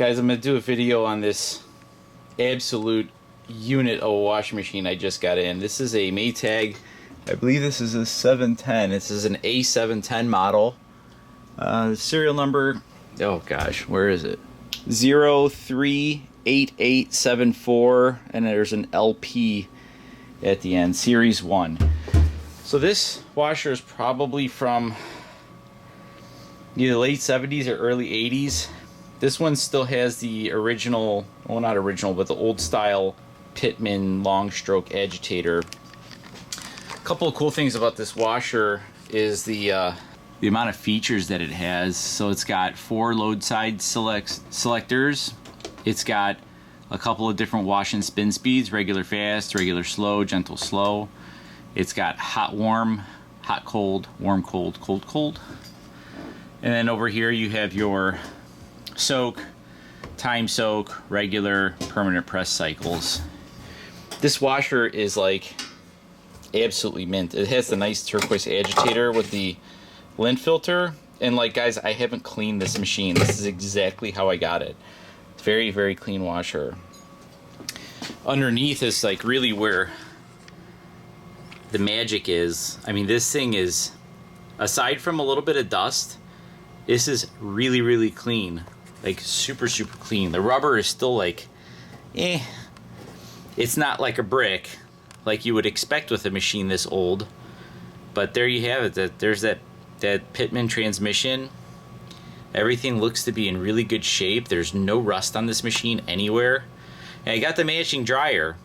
Guys, I'm going to do a video on this absolute unit of a washing machine I just got in. This is a Maytag, I believe this is a 710. This is an A710 model. Serial number, oh gosh, where is it? 038874, and there's an LP at the end, Series 1. So this washer is probably from either late 70s or early 80s. This one still has the original, well not original, but the old style Pitman long stroke agitator. A couple of cool things about this washer is the amount of features that it has. So it's got 4 load side selectors. It's got a couple of different wash and spin speeds, regular fast, regular slow, gentle slow. It's got hot warm, hot cold, warm cold, cold cold. And then over here you have your soak, time soak, regular, permanent press cycles. This washer is like absolutely mint. It has the nice turquoise agitator with the lint filter, and like guys, I haven't cleaned this machine. This is exactly how I got it. Very, very clean washer. Underneath is like really where the magic is. I mean, this thing is, aside from a little bit of dust, this is really, really clean. Like super, super clean. The rubber is still like, it's not like a brick like you would expect with a machine this old. But there you have it. There's that Pitman transmission. Everything looks to be in really good shape. There's no rust on this machine anywhere. And I got the matching dryer.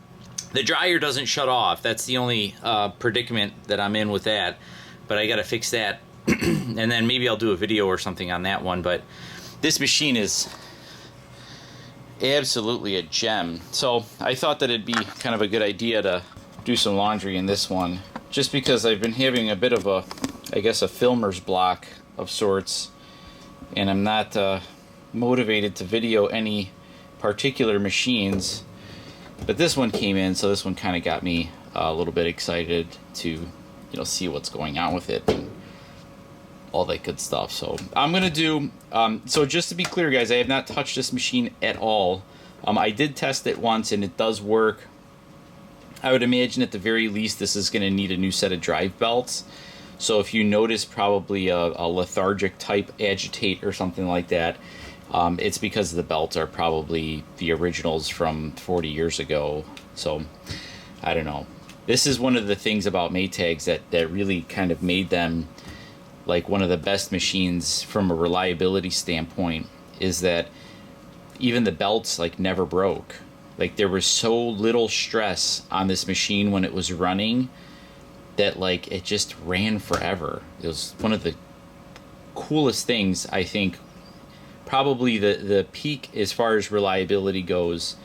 The dryer doesn't shut off. That's the only predicament that I'm in with that. But I gotta fix that. And then maybe I'll do a video or something on that one. But this machine is absolutely a gem. So I thought that it'd be kind of a good idea to do some laundry in this one, just because I've been having a bit of a, I guess, a filmer's block of sorts, and I'm not motivated to video any particular machines. But this one came in, so this one kind of got me a little bit excited to, see what's going on with it and all that good stuff. So I'm gonna do, so just to be clear guys, I have not touched this machine at all. I did test it once and it does work. I would imagine at the very least this is gonna need a new set of drive belts. So if you notice probably a lethargic type agitate or something like that, it's because the belts are probably the originals from 40 years ago. So I don't know. This is one of the things about Maytags that really kind of made them like one of the best machines from a reliability standpoint, is that even the belts like never broke. Like there was so little stress on this machine when it was running that like it just ran forever. It was one of the coolest things, I think. Probably the peak as far as reliability goes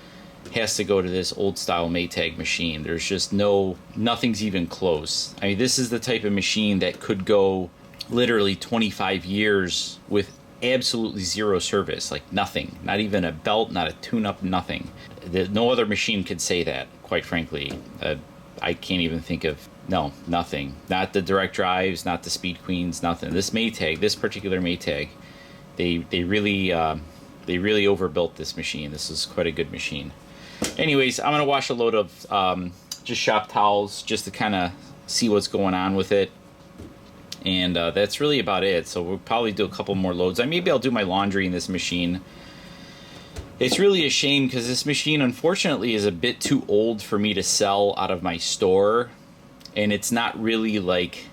has to go to this old style Maytag machine. There's just nothing's even close. I mean, this is the type of machine that could go literally 25 years with absolutely zero service, like nothing, not even a belt, not a tune-up, nothing. No other machine could say that, quite frankly. I can't even think of, nothing. Not the direct drives, not the Speed Queens, nothing. This Maytag, this particular Maytag, they really overbuilt this machine. This is quite a good machine. Anyways, I'm gonna wash a load of just shop towels just to kind of see what's going on with it. And that's really about it. So we'll probably do a couple more loads. Maybe I'll do my laundry in this machine. It's really a shame because this machine unfortunately is a bit too old for me to sell out of my store, and it's not really like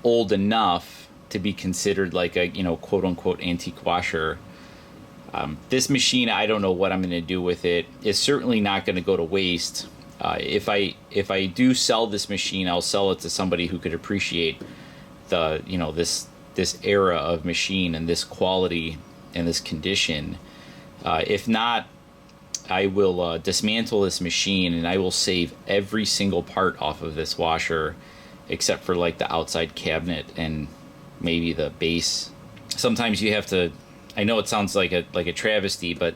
old enough to be considered like a quote unquote antique washer. This machine, I don't know what I'm going to do with it. It's certainly not going to go to waste. If I do sell this machine, I'll sell it to somebody who could appreciate the this era of machine and this quality and this condition. If not, I will dismantle this machine and I will save every single part off of this washer except for like the outside cabinet and maybe the base. Sometimes you have to, I know it sounds like a travesty, but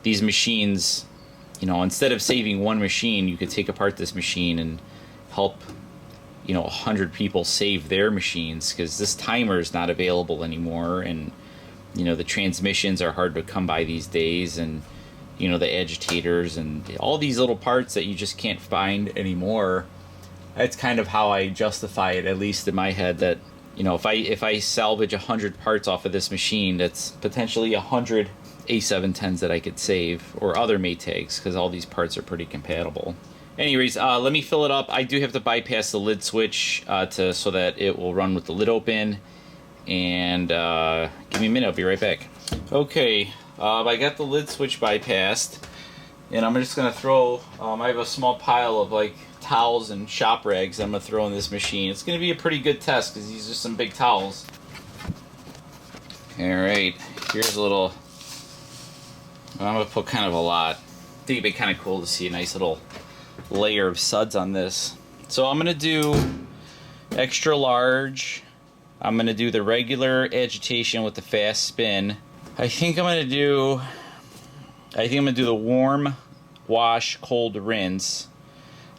these machines, instead of saving one machine, you could take apart this machine and help 100 people save their machines, because this timer is not available anymore, and You know, the transmissions are hard to come by these days, and you know, the agitators and all these little parts that you just can't find anymore. That's kind of how I justify it, at least in my head, that, you know, if I salvage 100 parts off of this machine, that's potentially 100 A710s that I could save, or other Maytags, because all these parts are pretty compatible. Anyways, let me fill it up. I do have to bypass the lid switch so that it will run with the lid open. And give me a minute, I'll be right back. Okay, I got the lid switch bypassed, and I'm just gonna throw, I have a small pile of like towels and shop rags I'm gonna throw in this machine. It's gonna be a pretty good test because these are some big towels. Alright, here's a little, I'm gonna put kind of a lot. I think it'd be kind of cool to see a nice little layer of suds on this. So I'm gonna do extra large. I'm gonna do the regular agitation with the fast spin. I think I'm gonna do the warm wash, cold rinse.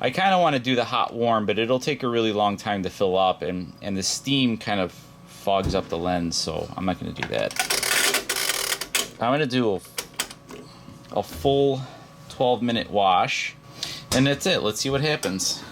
I kind of want to do the hot warm, but it'll take a really long time to fill up, and the steam kind of fogs up the lens, so I'm not going to do that. I'm going to do a full 12-minute wash, and that's it. Let's see what happens.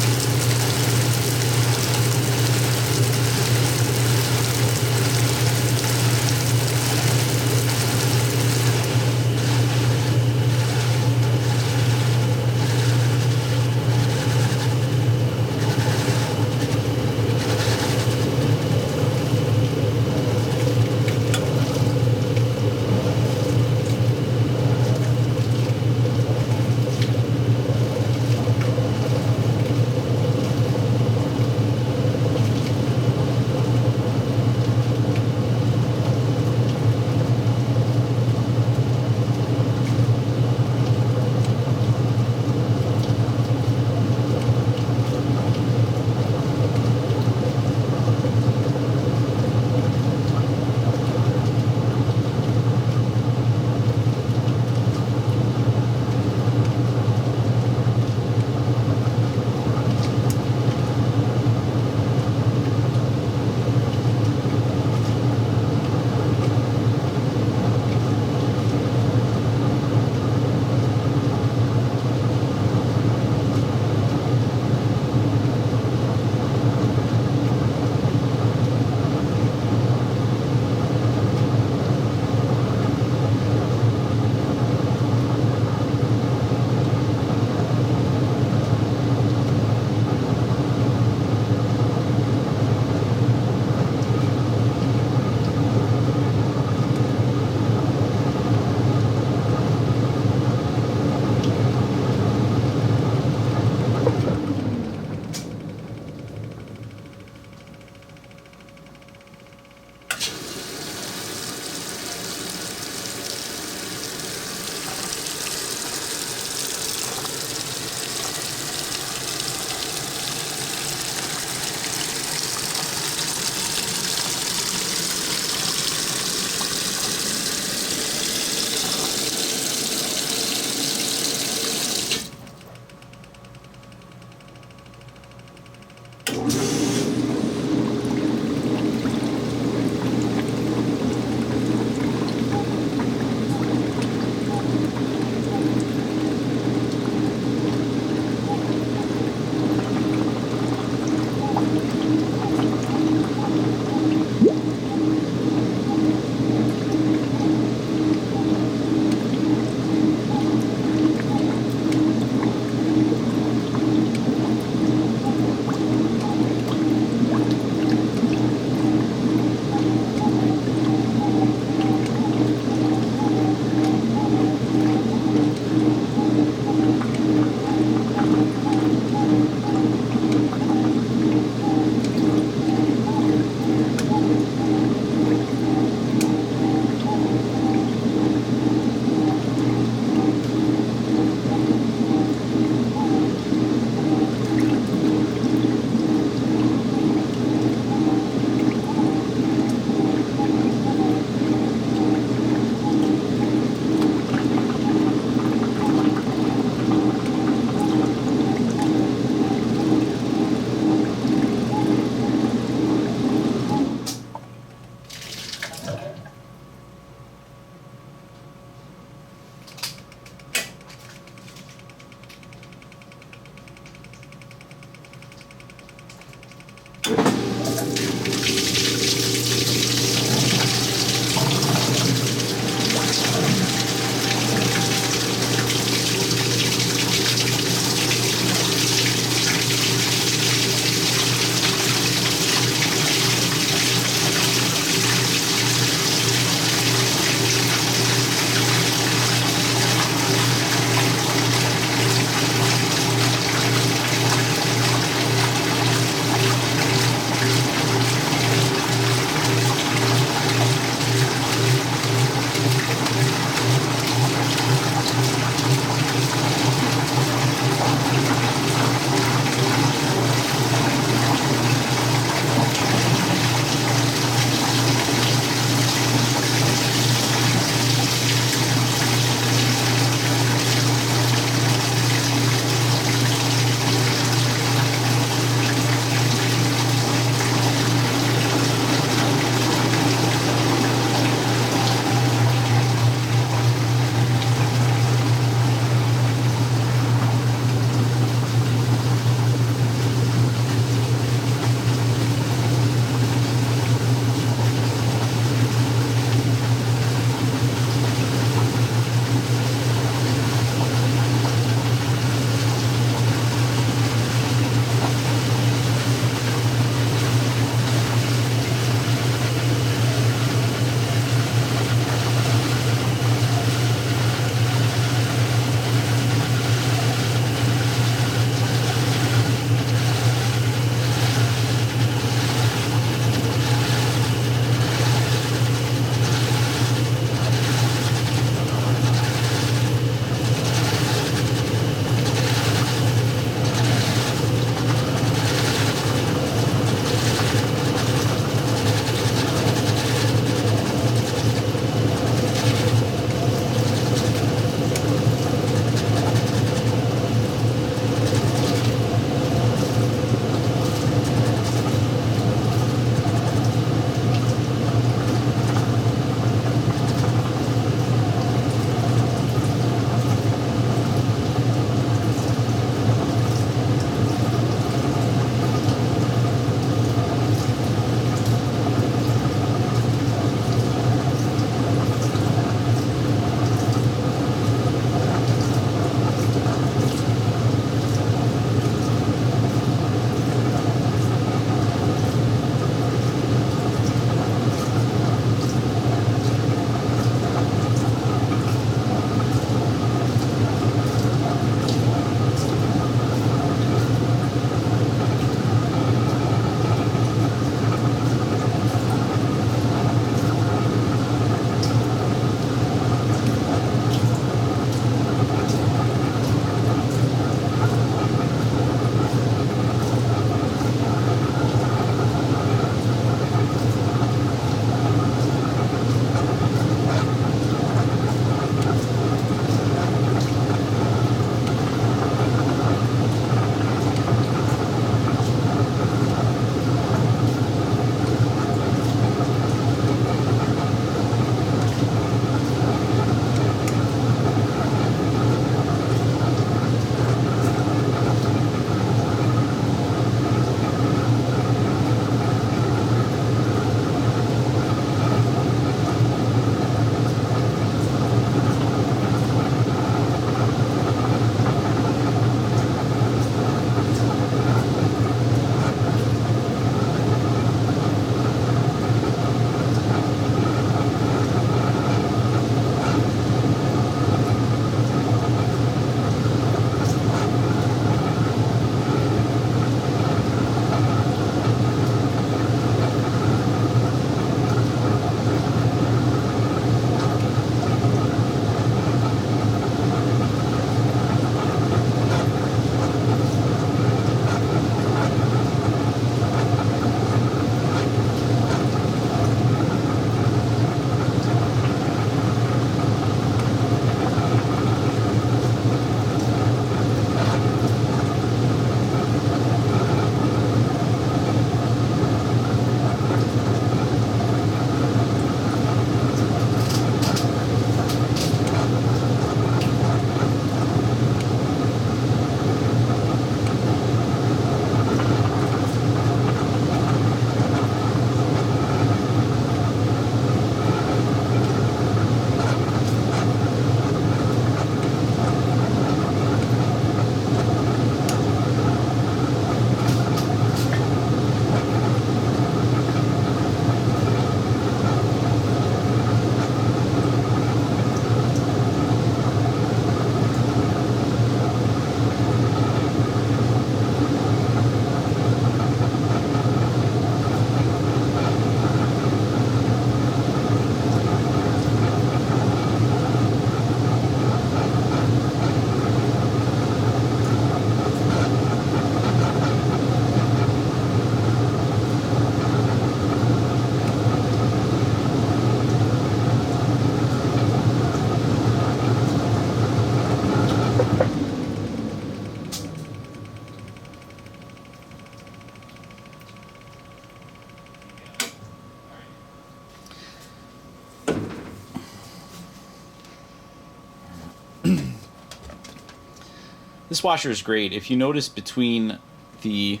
This washer is great. If you notice between the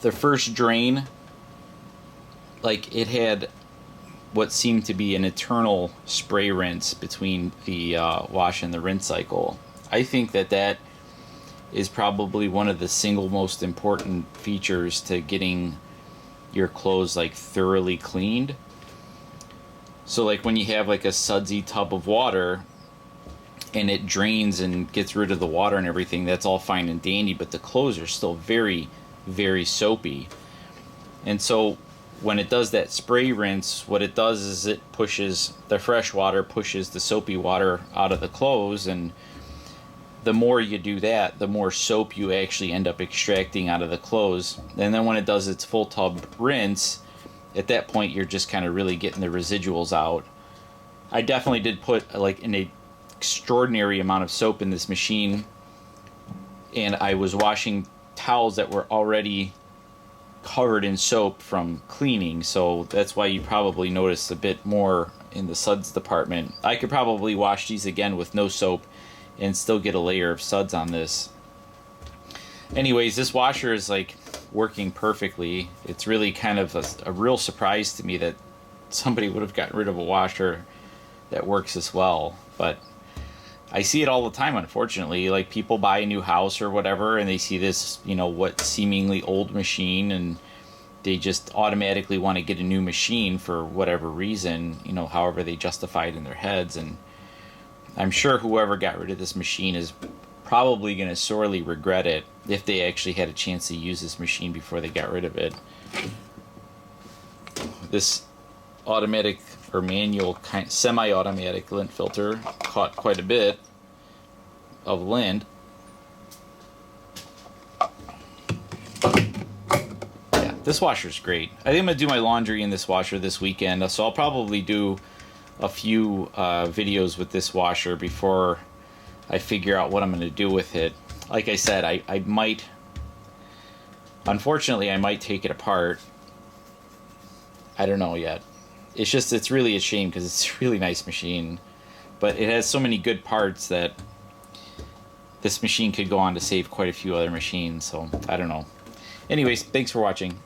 first drain, like it had what seemed to be an eternal spray rinse between the wash and the rinse cycle. I think that is probably one of the single most important features to getting your clothes like thoroughly cleaned. So like when you have like a sudsy tub of water and it drains and gets rid of the water and everything, that's all fine and dandy, but the clothes are still very, very soapy. And so when it does that spray rinse, what it does is it pushes the fresh water, pushes the soapy water out of the clothes, and the more you do that, the more soap you actually end up extracting out of the clothes. And then when it does its full tub rinse, at that point you're just kind of really getting the residuals out. I definitely did put like an extraordinary amount of soap in this machine, and I was washing towels that were already covered in soap from cleaning, so that's why you probably noticed a bit more in the suds department. I could probably wash these again with no soap and still get a layer of suds on this. Anyways, this washer is like working perfectly. It's really kind of a real surprise to me that somebody would have gotten rid of a washer that works as well, but I see it all the time, unfortunately. Like people buy a new house or whatever and they see this, you know, what seemingly old machine, and they just automatically want to get a new machine for whatever reason, you know, however they justify it in their heads. And I'm sure whoever got rid of this machine is probably going to sorely regret it if they actually had a chance to use this machine before they got rid of it. This automatic or manual semi-automatic lint filter caught quite a bit of lint. Yeah, this washer's great. I think I'm gonna do my laundry in this washer this weekend, so I'll probably do a few videos with this washer before I figure out what I'm gonna do with it. Like I said, I might, unfortunately, I might take it apart. I don't know yet. It's really a shame because it's a really nice machine, but it has so many good parts that this machine could go on to save quite a few other machines, so I don't know. Anyways, thanks for watching.